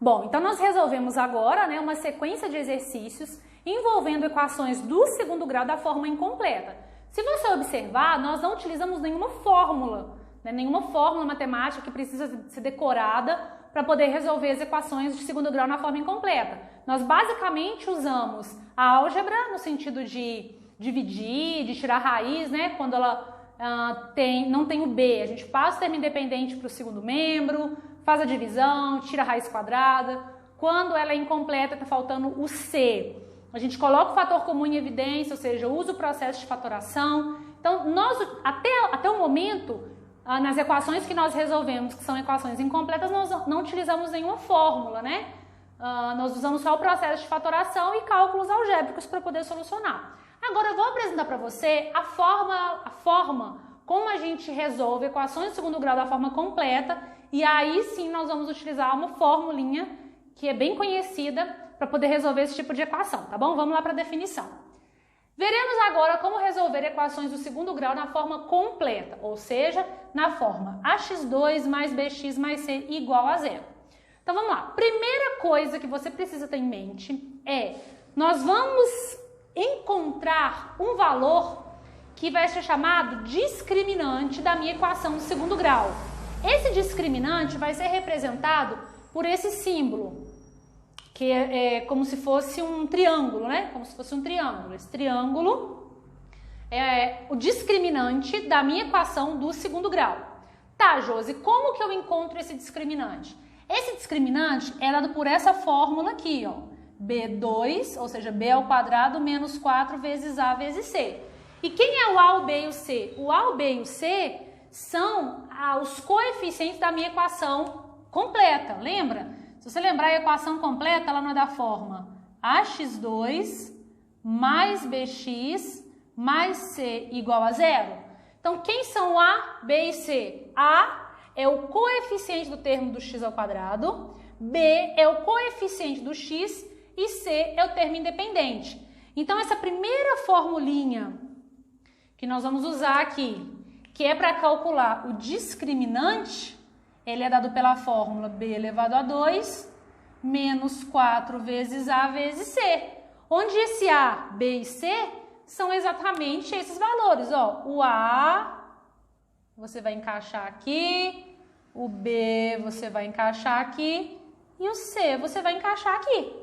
Bom, então nós resolvemos agora, né, uma sequência de exercícios envolvendo equações do segundo grau da forma incompleta. Se você observar, nós não utilizamos nenhuma fórmula, né, nenhuma fórmula matemática que precisa ser decorada para poder resolver as equações de segundo grau na forma incompleta. Nós basicamente usamos a álgebra no sentido de dividir, de tirar raiz, né, quando ela não tem o B, a gente passa o termo independente para o segundo membro, faz a divisão, tira a raiz quadrada. Quando ela é incompleta, está faltando o C. A gente coloca o fator comum em evidência, ou seja, usa o processo de fatoração. Então, nós, até o momento, nas equações que nós resolvemos, que são equações incompletas, nós não utilizamos nenhuma fórmula, né? Nós usamos só o processo de fatoração e cálculos algébricos para poder solucionar. Agora eu vou apresentar para você a forma como a gente resolve equações de segundo grau da forma completa, e aí sim nós vamos utilizar uma formulinha que é bem conhecida para poder resolver esse tipo de equação, tá bom? Vamos lá para a definição. Veremos agora como resolver equações do segundo grau na forma completa, ou seja, na forma ax2 mais bx mais c igual a zero. Então vamos lá. Primeira coisa que você precisa ter em mente é, nós vamos encontrar um valor que vai ser chamado discriminante da minha equação do segundo grau. Esse discriminante vai ser representado por esse símbolo, que é como se fosse um triângulo, né? Como se fosse um triângulo. Esse triângulo é o discriminante da minha equação do segundo grau. Tá, Josi, como que eu encontro esse discriminante? Esse discriminante é dado por essa fórmula aqui, ó. B2, ou seja, B ao quadrado menos 4 vezes A vezes C. E quem é o A, o B e o C? O A, o B e o C são os coeficientes da minha equação completa, lembra? Se você lembrar, a equação completa, ela não é da forma ax2 mais bx mais c igual a zero. Então, quem são A, B e C? A é o coeficiente do termo do x ao quadrado, B é o coeficiente do x e C é o termo independente. Então, essa primeira formulinha que nós vamos usar aqui, que é para calcular o discriminante, ele é dado pela fórmula B elevado a 2 menos 4 vezes A vezes C, onde esse A, B e C são exatamente esses valores. Ó, o A você vai encaixar aqui, o B você vai encaixar aqui e o C você vai encaixar aqui.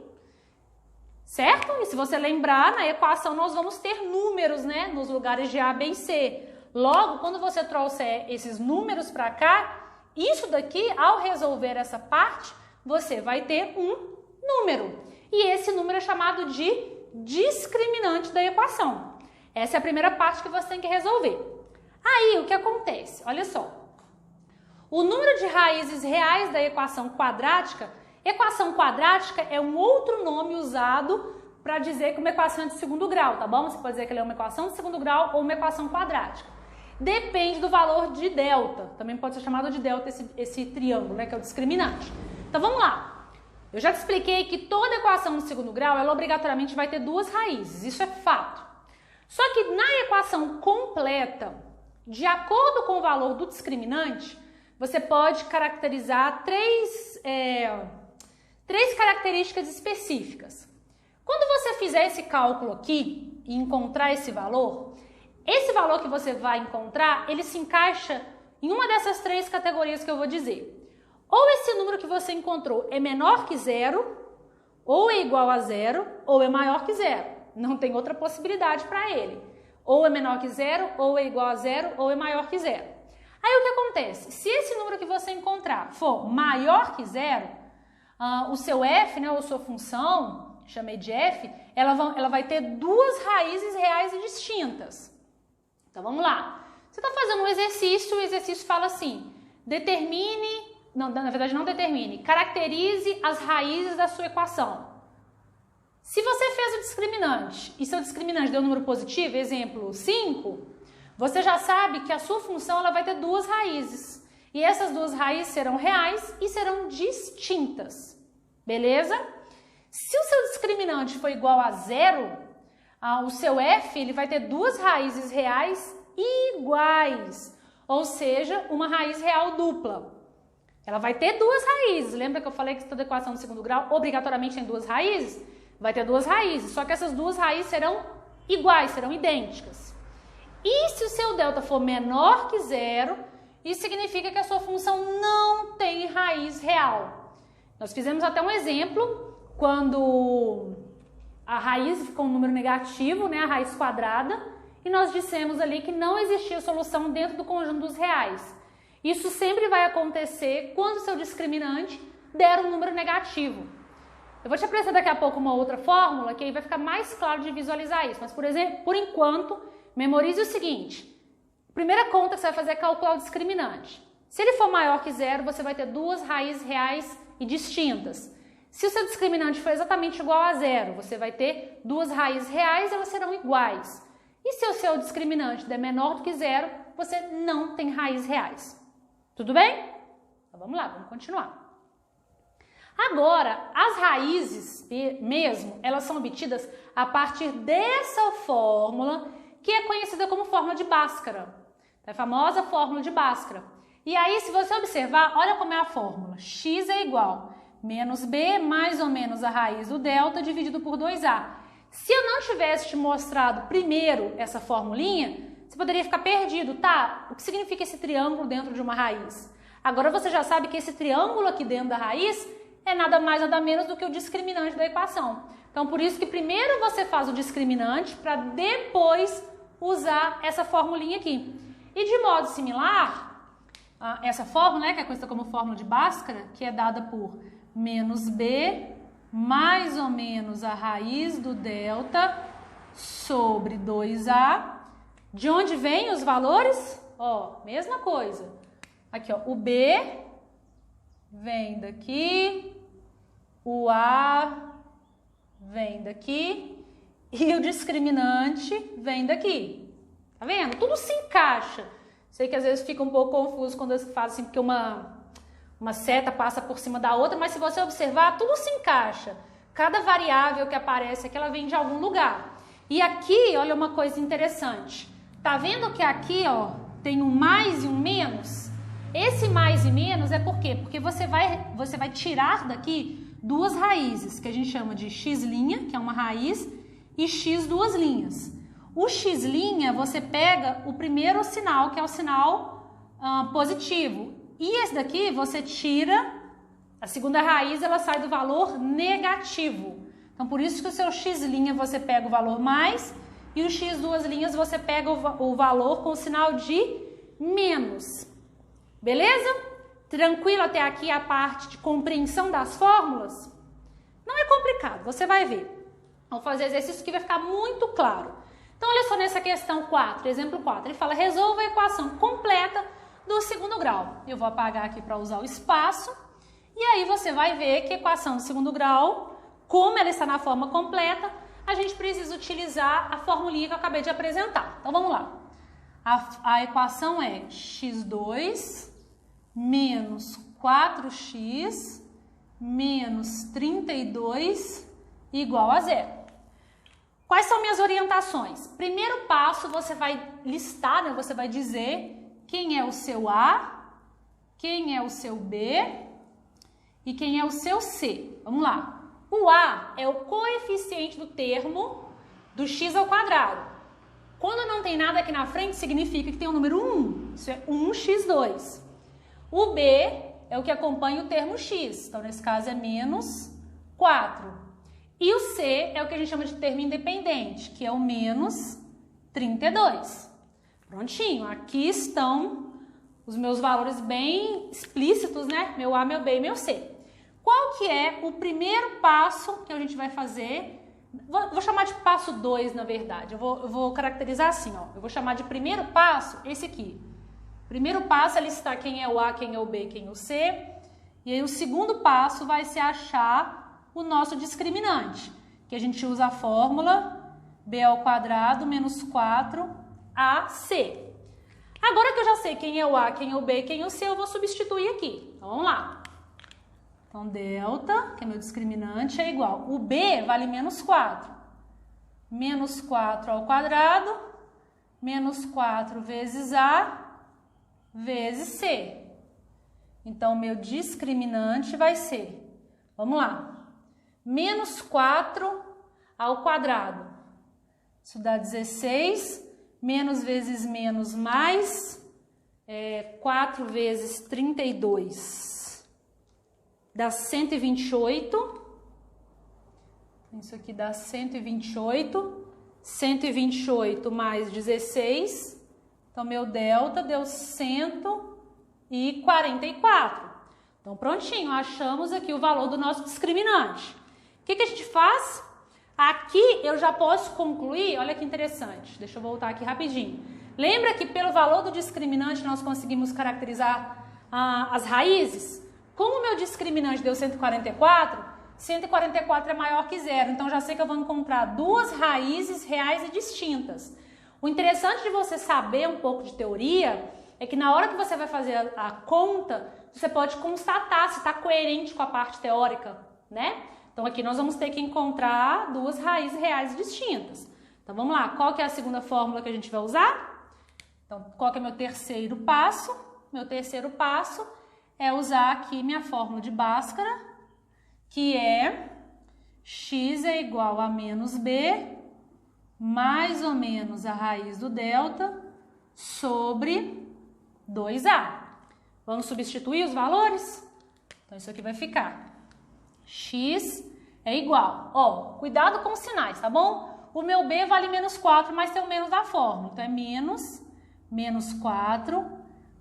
Certo? E se você lembrar, na equação nós vamos ter números, né, nos lugares de A, B e C. Logo, quando você trouxer esses números para cá, isso daqui, ao resolver essa parte, você vai ter um número. E esse número é chamado de discriminante da equação. Essa é a primeira parte que você tem que resolver. Aí, o que acontece? Olha só. O número de raízes reais da equação quadrática é um outro nome usado para dizer que uma equação é de segundo grau, tá bom? Você pode dizer que ela é uma equação de segundo grau ou uma equação quadrática. Depende do valor de delta. Também pode ser chamado de delta esse triângulo, né, que é o discriminante. Então vamos lá. Eu já te expliquei que toda equação de segundo grau, ela obrigatoriamente vai ter duas raízes. Isso é fato. Só que na equação completa, de acordo com o valor do discriminante, você pode caracterizar três características específicas. Quando você fizer esse cálculo aqui e encontrar esse valor que você vai encontrar, ele se encaixa em uma dessas três categorias que eu vou dizer. Ou esse número que você encontrou é menor que zero, ou é igual a zero, ou é maior que zero. Não tem outra possibilidade para ele. Ou é menor que zero, ou é igual a zero, ou é maior que zero. Aí o que acontece? Se esse número que você encontrar for maior que zero, o seu f, né, ou sua função, chamei de f, ela vai ter duas raízes reais e distintas. Então vamos lá. Você está fazendo um exercício, o exercício fala assim, caracterize as raízes da sua equação. Se você fez o discriminante e seu discriminante deu um número positivo, exemplo 5, você já sabe que a sua função ela vai ter duas raízes. E essas duas raízes serão reais e serão distintas. Beleza? Se o seu discriminante for igual a zero, o seu f ele vai ter duas raízes reais iguais, ou seja, uma raiz real dupla. ela vai ter duas raízes. Lembra que eu falei que toda equação do segundo grau obrigatoriamente tem duas raízes? Vai ter duas raízes, só que essas duas raízes serão iguais, serão idênticas. E se o seu delta for menor que zero, isso significa que a sua função não tem raiz real. Nós fizemos até um exemplo quando a raiz ficou um número negativo, né, a raiz quadrada, e nós dissemos ali que não existia solução dentro do conjunto dos reais. Isso sempre vai acontecer quando o seu discriminante der um número negativo. Eu vou te apresentar daqui a pouco uma outra fórmula que aí vai ficar mais claro de visualizar isso. Mas, por exemplo, por enquanto, memorize o seguinte. A primeira conta que você vai fazer é calcular o discriminante. Se ele for maior que zero, você vai ter duas raízes reais e distintas. Se o seu discriminante for exatamente igual a zero, você vai ter duas raízes reais e elas serão iguais. E se o seu discriminante der menor do que zero, você não tem raízes reais. Tudo bem? Então vamos lá, vamos continuar. Agora, as raízes mesmo, elas são obtidas a partir dessa fórmula que é conhecida como fórmula de Bhaskara. É a famosa fórmula de Bhaskara. E aí, se você observar, olha como é a fórmula. X é igual a menos B mais ou menos a raiz do delta dividido por 2A. Se eu não tivesse te mostrado primeiro essa formulinha, você poderia ficar perdido, tá? O que significa esse triângulo dentro de uma raiz? Agora você já sabe que esse triângulo aqui dentro da raiz é nada mais nada menos do que o discriminante da equação. Então, por isso que primeiro você faz o discriminante para depois usar essa formulinha aqui. E de modo similar, essa fórmula, né, que é conhecida como fórmula de Bhaskara, que é dada por menos B mais ou menos a raiz do delta sobre 2A. De onde vêm os valores? Ó, mesma coisa. Aqui, ó, o B vem daqui, o A vem daqui e o discriminante vem daqui. Tá vendo? Tudo se encaixa. Sei que às vezes fica um pouco confuso quando eu faço assim, porque uma seta passa por cima da outra, mas se você observar, tudo se encaixa. Cada variável que aparece aqui, ela vem de algum lugar. E aqui, olha uma coisa interessante. Tá vendo que aqui, ó, tem um mais e um menos? Esse mais e menos é por quê? Porque você vai tirar daqui duas raízes, que a gente chama de x', que é uma raiz, e x duas linhas. O x', você pega o primeiro sinal, que é o sinal positivo. E esse daqui você tira, a segunda raiz, ela sai do valor negativo. Então, por isso que o seu x' você pega o valor mais, e o x duas linhas você pega o valor com o sinal de menos. Beleza? Tranquilo até aqui a parte de compreensão das fórmulas? Não é complicado, você vai ver. Vamos fazer exercício que vai ficar muito claro. Então, olha só nessa questão 4, exemplo 4. Ele fala, resolva a equação completa do segundo grau. Eu vou apagar aqui para usar o espaço. E aí você vai ver que a equação do segundo grau, como ela está na forma completa, a gente precisa utilizar a formulinha que eu acabei de apresentar. Então, vamos lá. A equação é x2 menos 4x menos 32 igual a zero. Quais são minhas orientações? Primeiro passo, você vai listar, né? Você vai dizer quem é o seu A, quem é o seu B e quem é o seu C. Vamos lá. O A é o coeficiente do termo do x ao quadrado. Quando não tem nada aqui na frente, significa que tem o número 1. Isso é 1x2. O B é o que acompanha o termo x. Então, nesse caso, é menos 4. E o C é o que a gente chama de termo independente, que é o menos 32. Prontinho. Aqui estão os meus valores bem explícitos, né? Meu A, meu B e meu C. Qual que é o primeiro passo que a gente vai fazer? Vou chamar de passo 2, na verdade. Eu vou caracterizar assim, ó. Eu vou chamar de primeiro passo esse aqui. Primeiro passo é listar quem é o A, quem é o B, quem é o C. E aí o segundo passo vai ser achar o nosso discriminante, que a gente usa a fórmula B ao quadrado menos 4AC. Agora que eu já sei quem é o A, quem é o B, quem é o C, eu vou substituir aqui. Então, vamos lá. Então, delta, que é meu discriminante, é igual. O B vale menos 4. Menos 4 ao quadrado, menos 4 vezes A, vezes C. Então, meu discriminante vai ser, vamos lá, menos 4 ao quadrado. Isso dá 16, menos vezes menos mais, 4 vezes 32, dá 128. Isso aqui dá 128. 128 mais 16, então meu delta deu 144. Então prontinho, achamos aqui o valor do nosso discriminante. O que a gente faz? Aqui eu já posso concluir, olha que interessante, deixa eu voltar aqui rapidinho. Lembra que pelo valor do discriminante nós conseguimos caracterizar as raízes? Como o meu discriminante deu 144, 144 é maior que zero, então já sei que eu vou encontrar duas raízes reais e distintas. O interessante de você saber um pouco de teoria é que na hora que você vai fazer a conta, você pode constatar se está coerente com a parte teórica, né? Então aqui nós vamos ter que encontrar duas raízes reais e distintas. Então vamos lá, qual que é a segunda fórmula que a gente vai usar? Então qual que é meu terceiro passo? Meu terceiro passo é usar aqui minha fórmula de Bhaskara, que é x é igual a menos b, mais ou menos a raiz do delta, sobre 2a. Vamos substituir os valores? Então, isso aqui vai ficar. X é igual. Ó, cuidado com os sinais, tá bom? O meu b vale menos 4, mas tem o menos da fórmula. Então, é menos 4,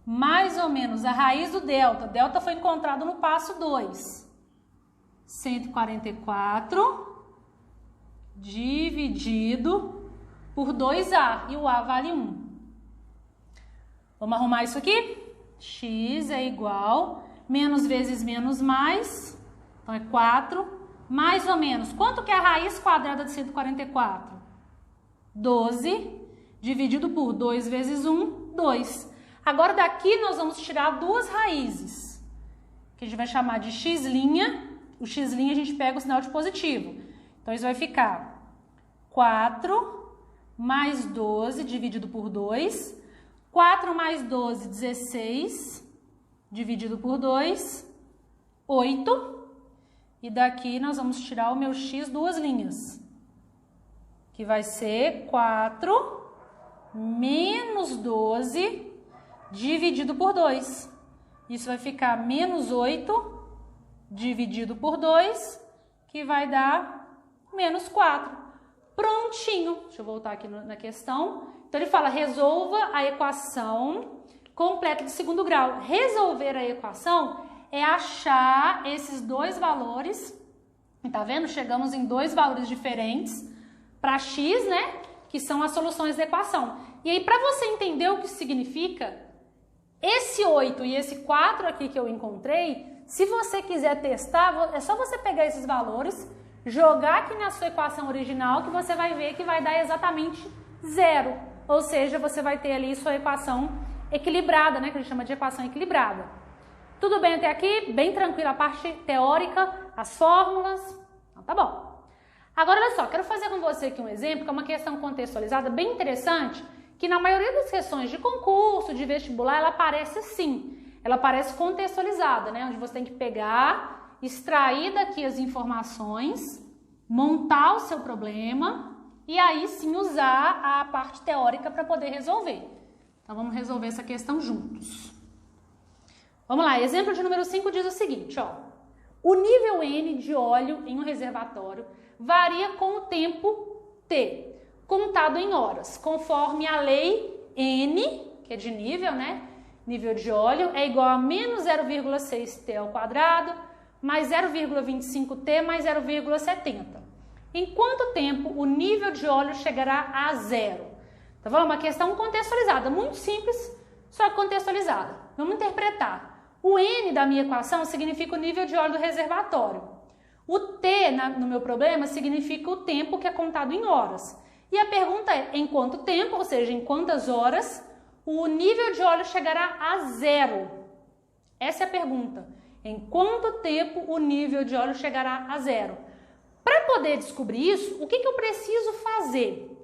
mais ou menos a raiz do delta. Delta foi encontrado no passo 2. 144 dividido por 2a, e o a vale 1. Vamos arrumar isso aqui? X é igual, menos vezes menos mais, então é 4, mais ou menos, quanto que é a raiz quadrada de 144? 12, dividido por 2 vezes 1, 2. Agora daqui nós vamos tirar duas raízes, que a gente vai chamar de x'. O x' a gente pega o sinal de positivo. Então, isso vai ficar 4 mais 12 dividido por 2. 4 mais 12, 16 dividido por 2, 8. E daqui nós vamos tirar o meu x duas linhas, que vai ser 4 menos 12 dividido por 2. Isso vai ficar menos 8 dividido por 2, que vai dar menos 4. Prontinho. Deixa eu voltar aqui na questão. Então, ele fala, resolva a equação completa de segundo grau. Resolver a equação é achar esses dois valores. Tá vendo? Chegamos em dois valores diferentes para x, né? Que são as soluções da equação. E aí, para você entender o que significa, esse 8 e esse 4 aqui que eu encontrei, se você quiser testar, é só você pegar esses valores, jogar aqui na sua equação original, que você vai ver que vai dar exatamente zero. Ou seja, você vai ter ali sua equação equilibrada, né? Que a gente chama de equação equilibrada. Tudo bem até aqui? Bem tranquilo a parte teórica, as fórmulas? Então, tá bom. Agora, olha só, quero fazer com você aqui um exemplo, que é uma questão contextualizada bem interessante, que na maioria das questões de concurso, de vestibular, ela aparece assim. Ela aparece contextualizada, né? Onde você tem que pegar, extrair daqui as informações, montar o seu problema e aí sim usar a parte teórica para poder resolver. Então, vamos resolver essa questão juntos. Vamos lá, exemplo de número 5 diz o seguinte, ó. O nível N de óleo em um reservatório varia com o tempo T, contado em horas, conforme a lei N, que é de nível, né? Nível de óleo é igual a menos 0,6T ao quadrado, mais 0,25T mais 0,70. Em quanto tempo o nível de óleo chegará a zero? Tá vendo? Uma questão contextualizada, muito simples, só que contextualizada. Vamos interpretar. O N da minha equação significa o nível de óleo do reservatório. O T no meu problema significa o tempo que é contado em horas. E a pergunta é, em quanto tempo, ou seja, em quantas horas, o nível de óleo chegará a zero? Essa é a pergunta. Em quanto tempo o nível de óleo chegará a zero? Para poder descobrir isso, o que eu preciso fazer?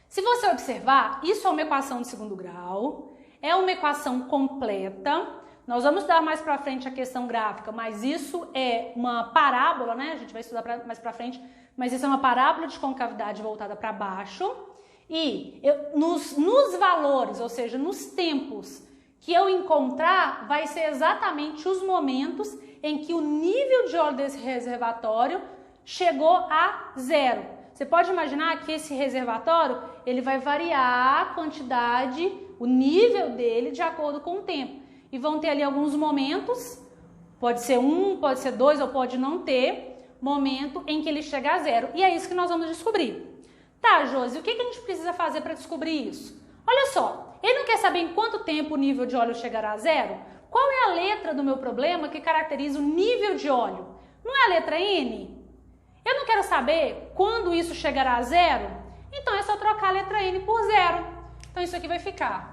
Se você observar, isso é uma equação de segundo grau, é uma equação completa, Nós vamos estudar mais para frente a questão gráfica, mas isso é uma parábola, né? A gente vai estudar mais para frente, mas isso é uma parábola de concavidade voltada para baixo. E nos valores, ou seja, nos tempos que eu encontrar, vai ser exatamente os momentos em que o nível de óleo desse reservatório chegou a zero. Você pode imaginar que esse reservatório, ele vai variar a quantidade, o nível dele de acordo com o tempo. E vão ter ali alguns momentos, pode ser 1, pode ser 2 ou pode não ter, momento em que ele chega a zero. E é isso que nós vamos descobrir. Tá, Josi, o que a gente precisa fazer para descobrir isso? Olha só, ele não quer saber em quanto tempo o nível de óleo chegará a zero? Qual é a letra do meu problema que caracteriza o nível de óleo? Não é a letra N? Eu não quero saber quando isso chegará a zero? Então é só trocar a letra N por zero. Então isso aqui vai ficar.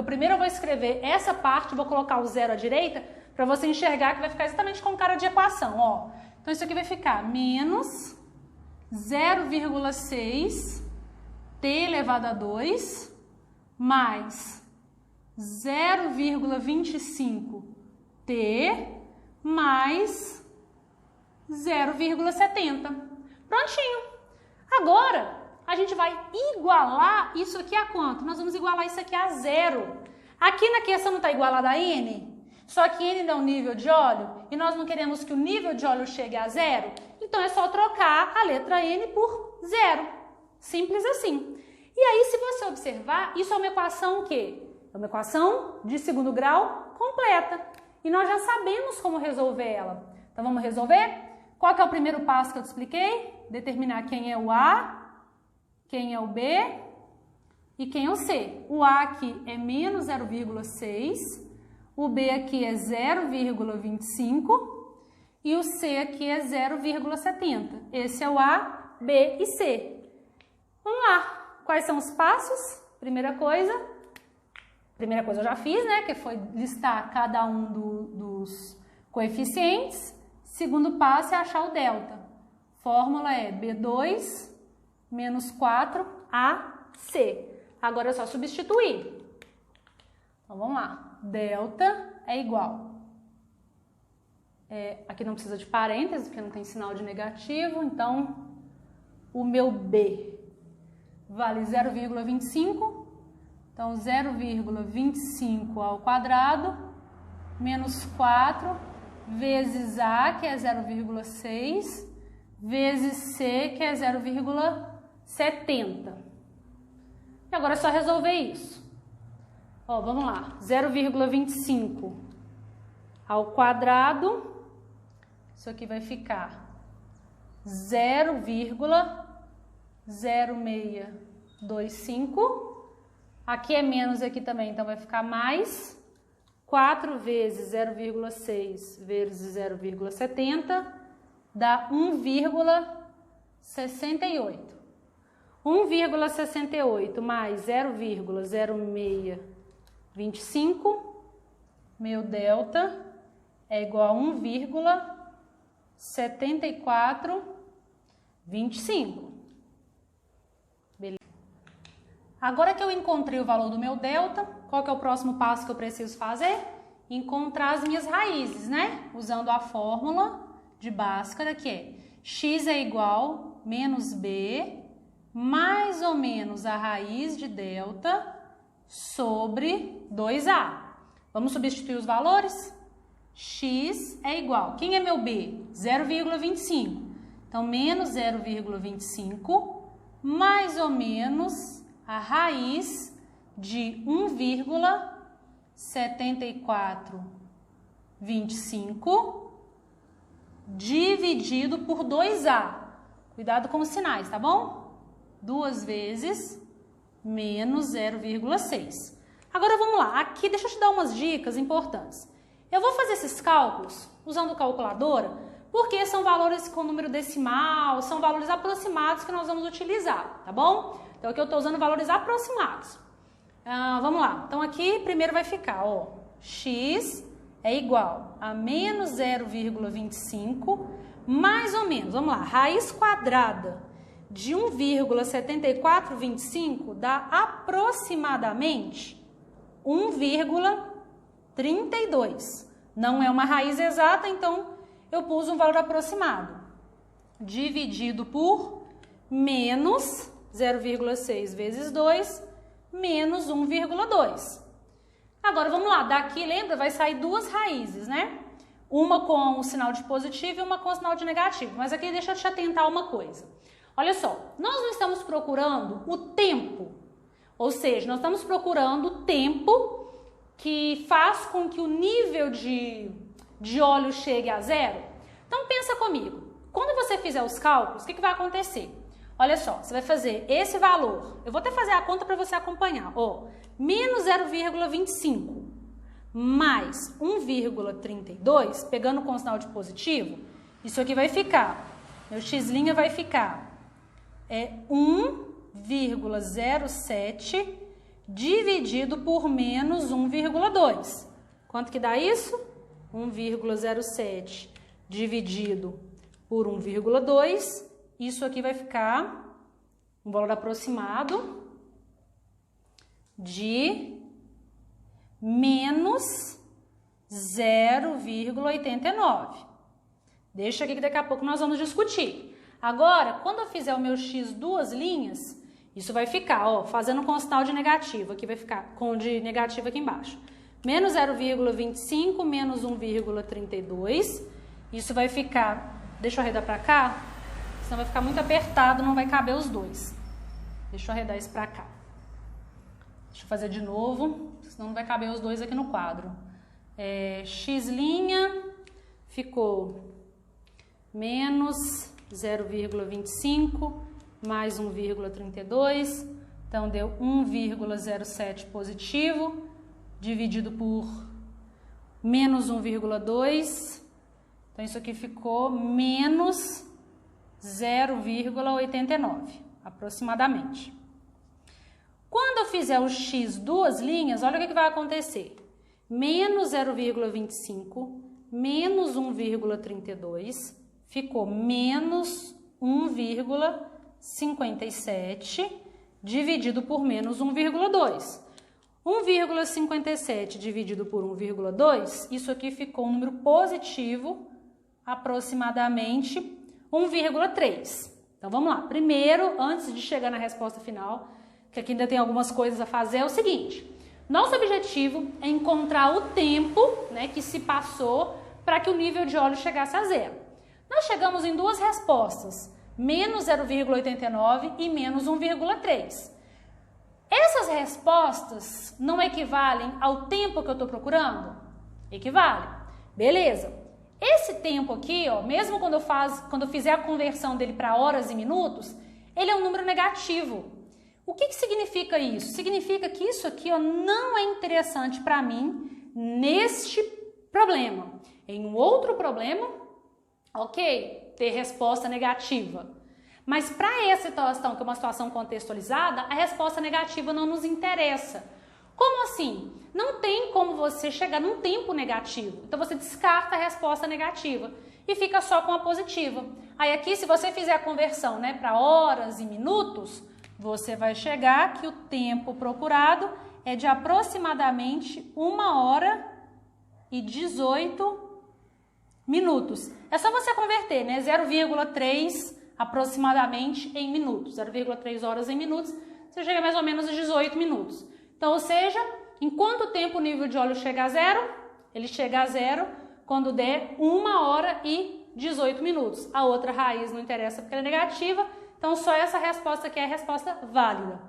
Primeiro eu vou escrever essa parte, vou colocar o zero à direita, para você enxergar que vai ficar exatamente com cara de equação, ó. Então isso aqui vai ficar menos 0,6 t elevado a 2 mais 0,25 t mais 0,70. Prontinho. Agora a gente vai igualar isso aqui a quanto? Nós vamos igualar isso aqui a zero. Aqui na questão não está igualada a N? Só que N dá um nível de óleo e nós não queremos que o nível de óleo chegue a zero. Então é só trocar a letra N por zero. Simples assim. E aí, se você observar, isso é uma equação o quê? É uma equação de segundo grau completa. E nós já sabemos como resolver ela. Então vamos resolver? Qual que é o primeiro passo que eu te expliquei? Determinar quem é o A, quem é o B e quem é o C. O A aqui é menos 0,6, o B aqui é 0,25 e o C aqui é 0,70. Esse é o A, B e C. Vamos lá. Quais são os passos? Primeira coisa eu já fiz, né? Que foi listar cada um dos coeficientes. Segundo passo é achar o delta. Fórmula é B2 menos 4AC. Agora é só substituir. Então vamos lá. Delta é igual. Aqui não precisa de parênteses, porque não tem sinal de negativo. Então, o meu B vale 0,25. Então, 0,25 ao quadrado menos 4 vezes A, que é 0,6, vezes C, que é 0,70. E agora é só resolver isso. Ó, vamos lá. 0,25 ao quadrado, isso aqui vai ficar 0,0625. Aqui é menos aqui também, então vai ficar mais. 4 vezes 0,6 vezes 0,70 dá 1,68. 1,68 mais 0,0625, meu delta é igual a 1,7425. Beleza. Agora que eu encontrei o valor do meu delta, qual que é o próximo passo que eu preciso fazer? Encontrar as minhas raízes, né? Usando a fórmula de Bhaskara, que é x é igual a menos b mais ou menos a raiz de delta sobre 2a. Vamos substituir os valores? X é igual, quem é meu b? 0,25. Então, menos 0,25 mais ou menos a raiz de 1,7425 dividido por 2a. Cuidado com os sinais, tá bom? 2 vezes menos 0,6. Agora vamos lá, aqui deixa eu te dar umas dicas importantes. Eu vou fazer esses cálculos usando calculadora, porque são valores com número decimal, são valores aproximados que nós vamos utilizar, tá bom? Então aqui eu estou usando valores aproximados. Vamos lá, então aqui primeiro vai ficar, ó, x é igual a menos 0,25, mais ou menos, vamos lá, raiz quadrada de 1,7425 dá aproximadamente 1,3. 32. Não é uma raiz exata, então eu pus um valor aproximado. Dividido por menos 0,6 vezes 2, menos 1,2. Agora, vamos lá, daqui, lembra, vai sair duas raízes, né? Uma com o sinal de positivo e uma com o sinal de negativo. Mas aqui deixa eu te atentar a uma coisa. Olha só, nós não estamos procurando o tempo, ou seja, nós estamos procurando o tempo que faz com que o nível de óleo chegue a zero. Então, pensa comigo. Quando você fizer os cálculos, o que vai acontecer? Olha só, você vai fazer esse valor. Eu vou até fazer a conta para você acompanhar. Ó, menos 0,25 mais 1,32, pegando com o sinal de positivo, isso aqui vai ficar, meu x' vai ficar 1,07 dividido por menos 1,2. Quanto que dá isso? 1,07 dividido por 1,2, isso aqui vai ficar um valor aproximado de menos 0,89. Deixa aqui que daqui a pouco nós vamos discutir. Agora, quando eu fizer o meu x duas linhas, isso vai ficar, ó, fazendo com o sinal de negativo, aqui vai ficar com o de negativo aqui embaixo. Menos 0,25 menos 1,32, isso vai ficar, deixa eu arredar para cá, senão vai ficar muito apertado, não vai caber os dois. Deixa eu arredar isso para cá. Deixa eu fazer de novo, senão não vai caber os dois aqui no quadro. X' ficou menos 0,25 mais 1,32, então deu 1,07 positivo, dividido por menos 1,2, então isso aqui ficou menos 0,89, aproximadamente. Quando eu fizer o x duas linhas, olha o que vai acontecer. Menos 0,25 menos 1,32 ficou menos 1,57 dividido por menos 1,2. 1,57 dividido por 1,2, isso aqui ficou um número positivo, aproximadamente 1,3. Então vamos lá. Primeiro, antes de chegar na resposta final, que aqui ainda tem algumas coisas a fazer, é o seguinte. Nosso objetivo é encontrar o tempo, né, que se passou para que o nível de óleo chegasse a zero. Nós chegamos em duas respostas, menos 0,89 e menos 1,3. Essas respostas não equivalem ao tempo que eu estou procurando? Equivale. Beleza. Esse tempo aqui, ó, mesmo quando eu fizer a conversão dele para horas e minutos, ele é um número negativo. O que significa isso? Significa que isso aqui, ó, não é interessante para mim neste problema. Em um outro problema, ok, ter resposta negativa. Mas para essa situação, que é uma situação contextualizada, a resposta negativa não nos interessa. Como assim? Não tem como você chegar num tempo negativo. Então você descarta a resposta negativa e fica só com a positiva. Aí aqui, se você fizer a conversão, né, para horas e minutos, você vai chegar que o tempo procurado é de aproximadamente 1 hora e 18 minutos. É só você converter, né? 0,3 aproximadamente em minutos. 0,3 horas em minutos, você chega mais ou menos a 18 minutos. Então, ou seja, em quanto tempo o nível de óleo chega a zero? Ele chega a zero quando der 1 hora e 18 minutos. A outra raiz não interessa porque ela é negativa, então só essa resposta aqui é a resposta válida.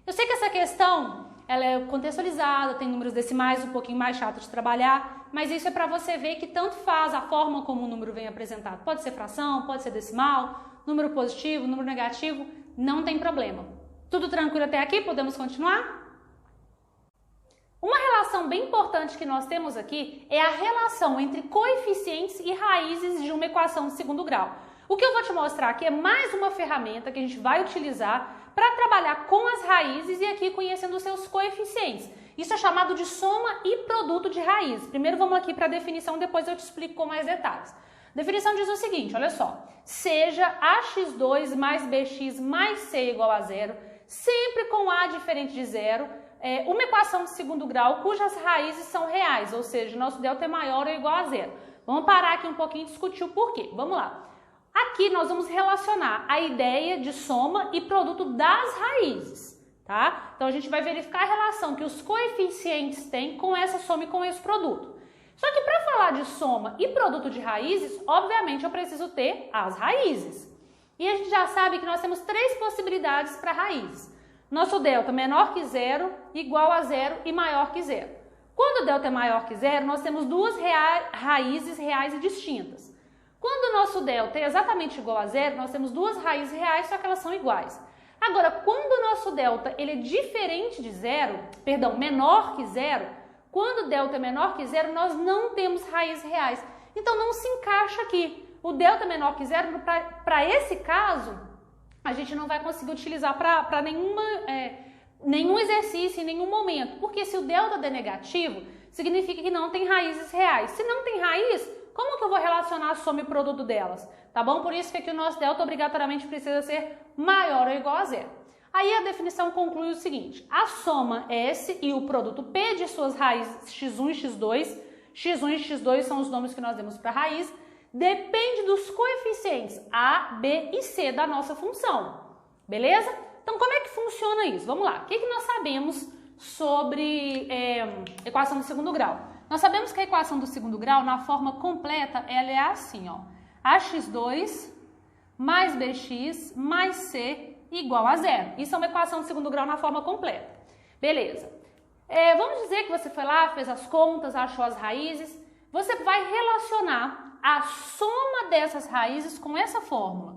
Eu sei que essa questão ela é contextualizada, tem números decimais um pouquinho mais chato de trabalhar, mas isso é para você ver que tanto faz a forma como o número vem apresentado. Pode ser fração, pode ser decimal, número positivo, número negativo, não tem problema. Tudo tranquilo até aqui? Podemos continuar? Uma relação bem importante que nós temos aqui é a relação entre coeficientes e raízes de uma equação de segundo grau. O que eu vou te mostrar aqui é mais uma ferramenta que a gente vai utilizar para trabalhar com as raízes e aqui conhecendo os seus coeficientes. Isso é chamado de soma e produto de raízes. Primeiro vamos aqui para a definição, depois eu te explico com mais detalhes. A definição diz o seguinte, olha só. Seja ax2 mais bx mais c igual a zero, sempre com a diferente de zero, uma equação de segundo grau cujas raízes são reais, ou seja, nosso delta é maior ou igual a zero. Vamos parar aqui um pouquinho e discutir o porquê. Vamos lá. Aqui nós vamos relacionar a ideia de soma e produto das raízes, tá? Então a gente vai verificar a relação que os coeficientes têm com essa soma e com esse produto. Só que para falar de soma e produto de raízes, obviamente eu preciso ter as raízes. E a gente já sabe que nós temos três possibilidades para raízes. Nosso delta menor que zero, igual a zero e maior que zero. Quando o delta é maior que zero, nós temos duas raízes reais e distintas. Quando o nosso delta é exatamente igual a zero, nós temos duas raízes reais, só que elas são iguais. Agora, quando o nosso delta ele é diferente de zero, perdão, menor que zero, quando o delta é menor que zero, nós não temos raízes reais. Então, não se encaixa aqui. O delta é menor que zero, para esse caso, a gente não vai conseguir utilizar para nenhum exercício, em nenhum momento. Porque se o delta é negativo, significa que não tem raízes reais. Se não tem raiz, como que eu vou relacionar a soma e produto delas? Tá bom? Por isso que aqui o nosso delta obrigatoriamente precisa ser maior ou igual a zero. Aí a definição conclui o seguinte: a soma S e o produto P de suas raízes x1 e x2, x1 e x2 são os nomes que nós demos para raiz, depende dos coeficientes A, B e C da nossa função. Beleza? Então como é que funciona isso? Vamos lá. O que nós sabemos sobre equação do segundo grau? Nós sabemos que a equação do segundo grau, na forma completa, ela é assim, ó. ax2 mais bx mais c igual a zero. Isso é uma equação de segundo grau na forma completa. Beleza. Vamos dizer que você foi lá, fez as contas, achou as raízes. Você vai relacionar a soma dessas raízes com essa fórmula.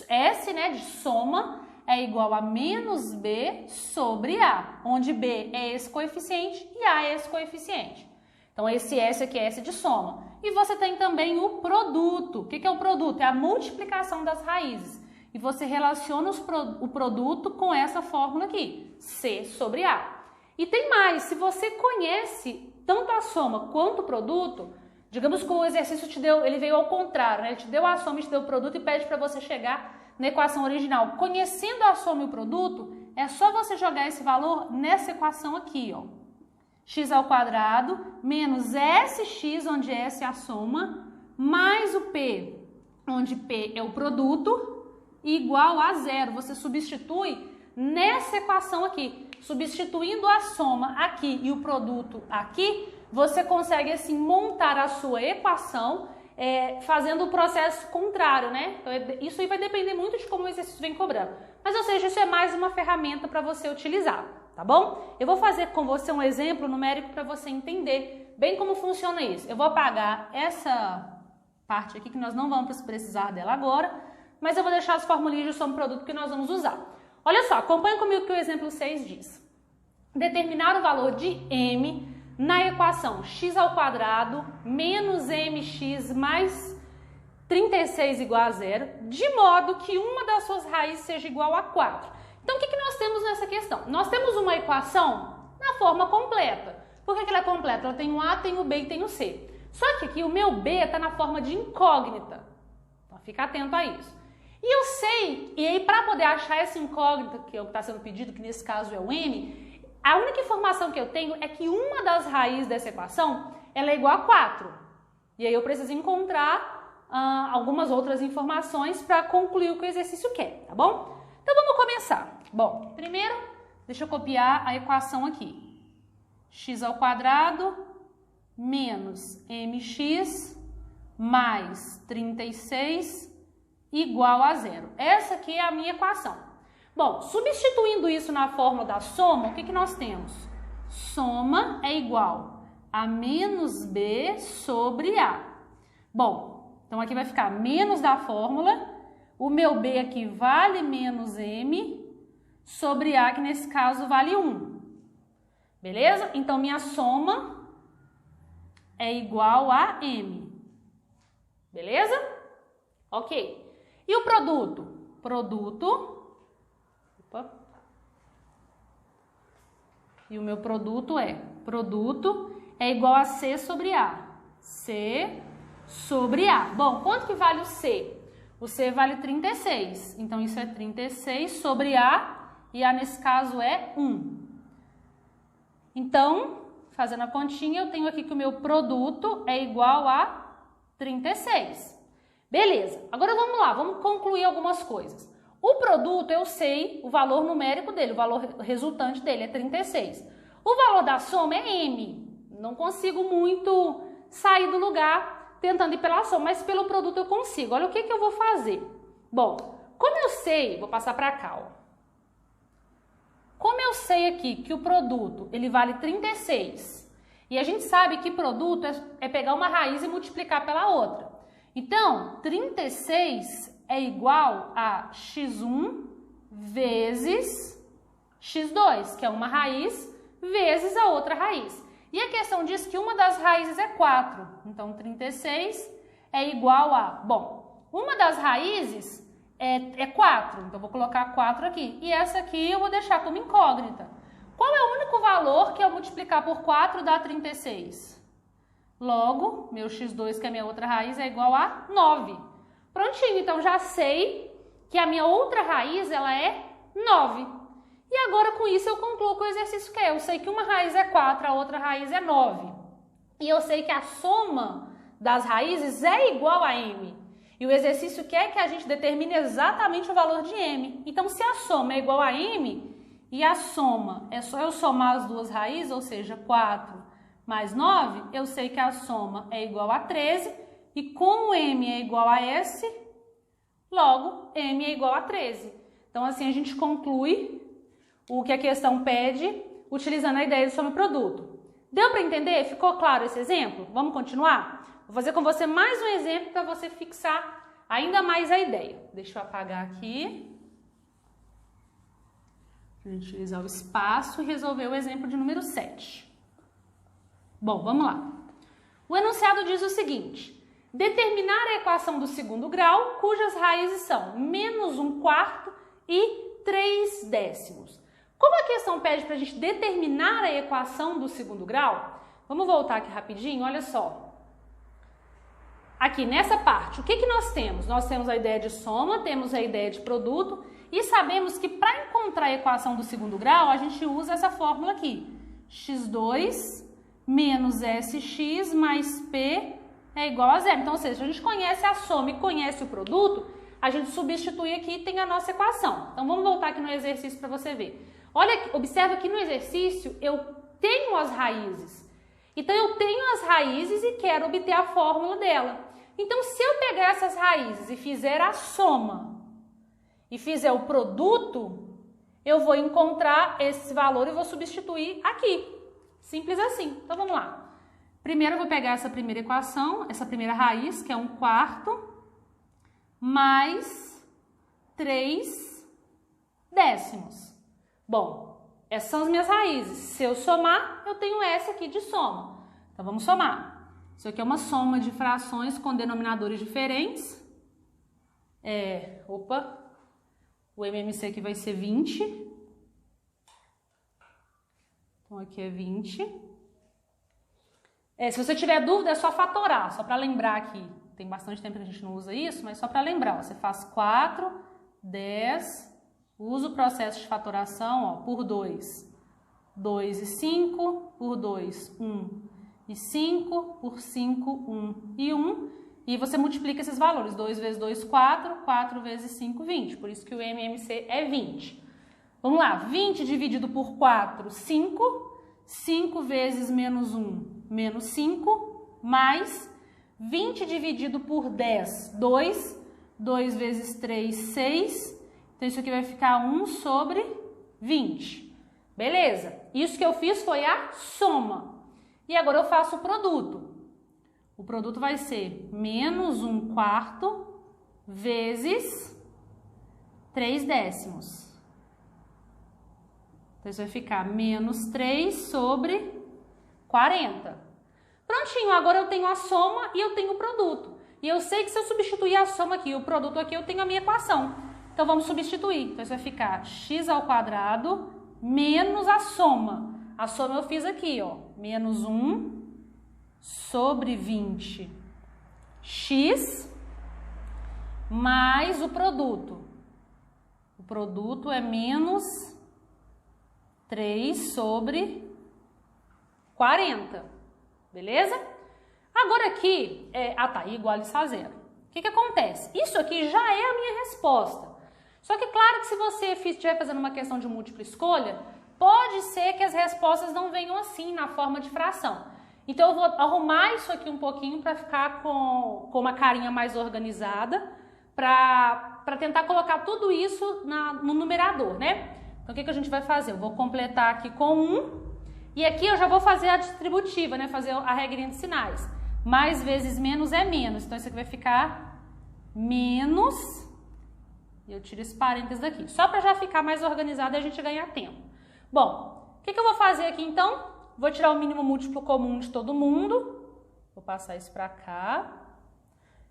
S, né, de soma é igual a menos B sobre A, onde B é esse coeficiente e A é esse coeficiente. Então, esse S aqui é S de soma. E você tem também o produto. O que é o produto? É a multiplicação das raízes. E você relaciona o produto com essa fórmula aqui, C sobre A. E tem mais, se você conhece tanto a soma quanto o produto, digamos que o exercício ele veio ao contrário, né? Ele te deu a soma e te deu o produto e pede para você chegar na equação original. Conhecendo a soma e o produto, é só você jogar esse valor nessa equação aqui, ó. X ao quadrado menos SX, onde S é a soma, mais o P, onde P é o produto, igual a zero. Você substitui nessa equação aqui. Substituindo a soma aqui e o produto aqui, você consegue assim montar a sua equação fazendo o processo contrário, né? Então, isso aí vai depender muito de como o exercício vem cobrando. Mas, ou seja, isso é mais uma ferramenta para você utilizar, tá bom? Eu vou fazer com você um exemplo numérico para você entender bem como funciona isso. Eu vou apagar essa parte aqui que nós não vamos precisar dela agora, mas eu vou deixar as formulinhas de soma e produto que nós vamos usar. Olha só, acompanha comigo o que o exemplo 6 diz. Determinar o valor de m na equação x ao quadrado menos mx mais 36 igual a zero, de modo que uma das suas raízes seja igual a 4. Então, o que nós temos nessa questão? Nós temos uma equação na forma completa. Por que ela é completa? Ela tem um A, tem o B e tem o C. Só que aqui o meu B está na forma de incógnita. Então, fica atento a isso. E eu sei, e aí para poder achar essa incógnita, que é o que está sendo pedido, que nesse caso é o m, a única informação que eu tenho é que uma das raízes dessa equação ela é igual a 4. E aí eu preciso encontrar algumas outras informações para concluir o que o exercício quer, tá bom? Então vamos começar. Bom, primeiro, deixa eu copiar a equação aqui. X ao quadrado menos mx mais 36 igual a zero. Essa aqui é a minha equação. Bom, substituindo isso na fórmula da soma, o que nós temos? Soma é igual a menos b sobre a. Bom, então aqui vai ficar menos da fórmula, o meu b aqui vale menos m, sobre a, que nesse caso vale 1. Beleza? Então, minha soma é igual a m. Beleza? Ok. E o produto? E o meu produto é igual a C sobre A. C sobre A. Bom, quanto que vale o C? O C vale 36. Então, isso é 36 sobre A. E A, nesse caso, é 1. Então, fazendo a continha, eu tenho aqui que o meu produto é igual a 36. Beleza, agora vamos lá, vamos concluir algumas coisas. O produto, eu sei o valor numérico dele, o valor resultante dele é 36. O valor da soma é M. Não consigo muito sair do lugar tentando ir pela soma, mas pelo produto eu consigo. Olha o que eu vou fazer. Bom, como eu sei, vou passar para cá, ó. Como eu sei aqui que o produto ele vale 36 e a gente sabe que produto é pegar uma raiz e multiplicar pela outra. Então, 36 é igual a x1 vezes x2, que é uma raiz, vezes a outra raiz. E a questão diz que uma das raízes é 4. Então, 36 é igual a... Bom, uma das raízes é 4. Então, vou colocar 4 aqui. E essa aqui eu vou deixar como incógnita. Qual é o único valor que eu multiplicar por 4 dá 36? Logo, meu x2, que é a minha outra raiz, é igual a 9. Prontinho, então já sei que a minha outra raiz, ela é 9. E agora com isso eu concluo que o exercício que é. Eu sei que uma raiz é 4, a outra raiz é 9. E eu sei que a soma das raízes é igual a m. E o exercício quer que a gente determine exatamente o valor de m. Então, se a soma é igual a m e a soma é só eu somar as duas raízes, ou seja, 4 mais 9, eu sei que a soma é igual a 13. E como m é igual a s, logo m é igual a 13. Então, assim a gente conclui o que a questão pede utilizando a ideia de soma e produto. Deu para entender? Ficou claro esse exemplo? Vamos continuar? Vou fazer com você mais um exemplo para você fixar ainda mais a ideia. Deixa eu apagar aqui. A gente utilizar o espaço e resolver o exemplo de número 7. Bom, vamos lá. O enunciado diz o seguinte: determinar a equação do segundo grau, cujas raízes são menos 1/4 e 3/10. Como a questão pede para a gente determinar a equação do segundo grau, vamos voltar aqui rapidinho, olha só. Aqui nessa parte, o que nós temos? Nós temos a ideia de soma, temos a ideia de produto e sabemos que para encontrar a equação do segundo grau, a gente usa essa fórmula aqui. x2 menos sx mais p é igual a 0. Então, ou seja, se a gente conhece a soma e conhece o produto, a gente substitui aqui e tem a nossa equação. Então, vamos voltar aqui no exercício para você ver. Olha, observa que no exercício eu tenho as raízes. Então, eu tenho as raízes e quero obter a fórmula dela. Então, se eu pegar essas raízes e fizer a soma e fizer o produto, eu vou encontrar esse valor e vou substituir aqui. Simples assim. Então, vamos lá. Primeiro, eu vou pegar essa primeira equação, essa primeira raiz, que é 1/4, mais 3/10. Bom, essas são as minhas raízes. Se eu somar, eu tenho essa aqui de soma. Então, vamos somar. Isso aqui é uma soma de frações com denominadores diferentes. O MMC aqui vai ser 20. Então, aqui é 20. Se você tiver dúvida, é só fatorar, só para lembrar aqui. Tem bastante tempo que a gente não usa isso, mas só para lembrar. Ó, você faz 4, 10, usa o processo de fatoração, ó, por 2. 2 e 5, por 2, 1 e 5, por 5, 1 e 1. E você multiplica esses valores. 2 vezes 2, 4, 4 vezes 5, 20. Por isso que o MMC é 20. Vamos lá, 20 dividido por 4, 5. 5 vezes menos 1, menos 5, mais 20 dividido por 10, 2. 2 vezes 3, 6. Então, isso aqui vai ficar 1 sobre 20. Beleza? Isso que eu fiz foi a soma. E agora eu faço o produto. O produto vai ser menos 1/4 vezes 3/10. Então, isso vai ficar menos 3 sobre 40. Prontinho, agora eu tenho a soma e eu tenho o produto. E eu sei que se eu substituir a soma aqui e o produto aqui, eu tenho a minha equação. Então, vamos substituir. Então, isso vai ficar x² menos a soma. A soma eu fiz aqui, ó. Menos 1 sobre 20. X mais o produto. O produto é menos 3 sobre 40, beleza? Agora aqui, tá, igual isso a zero. O que acontece? Isso aqui já é a minha resposta. Só que claro que se você estiver fazendo uma questão de múltipla escolha, pode ser que as respostas não venham assim, na forma de fração. Então eu vou arrumar isso aqui um pouquinho para ficar com uma carinha mais organizada, para tentar colocar tudo isso no numerador, né? Então o que a gente vai fazer? Eu vou completar aqui com 1, e aqui eu já vou fazer a distributiva, né? Fazer a regrinha de sinais. Mais vezes menos é menos, então isso aqui vai ficar menos, e eu tiro esse parênteses daqui, só para já ficar mais organizado e a gente ganhar tempo. Bom, o que eu vou fazer aqui então? Vou tirar o mínimo múltiplo comum de todo mundo, vou passar isso para cá.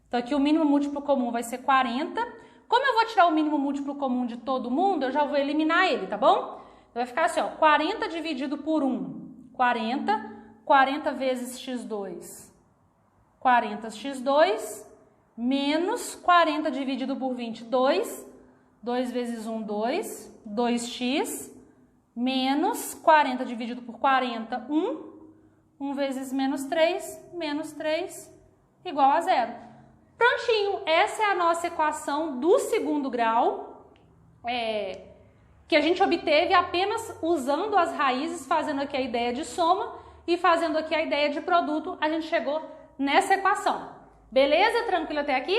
Então aqui o mínimo múltiplo comum vai ser 40. Como eu vou tirar o mínimo múltiplo comum de todo mundo, eu já vou eliminar ele, tá bom? Então vai ficar assim, ó, 40 dividido por 1, 40, 40 vezes x2, 40x2, menos 40 dividido por 22, 2 vezes 1, 2, 2x, menos 40 dividido por 40, 1 vezes menos 3, igual a zero. Prontinho, essa é a nossa equação do segundo grau, que a gente obteve apenas usando as raízes, fazendo aqui a ideia de soma e fazendo aqui a ideia de produto, a gente chegou nessa equação. Beleza? Tranquilo até aqui?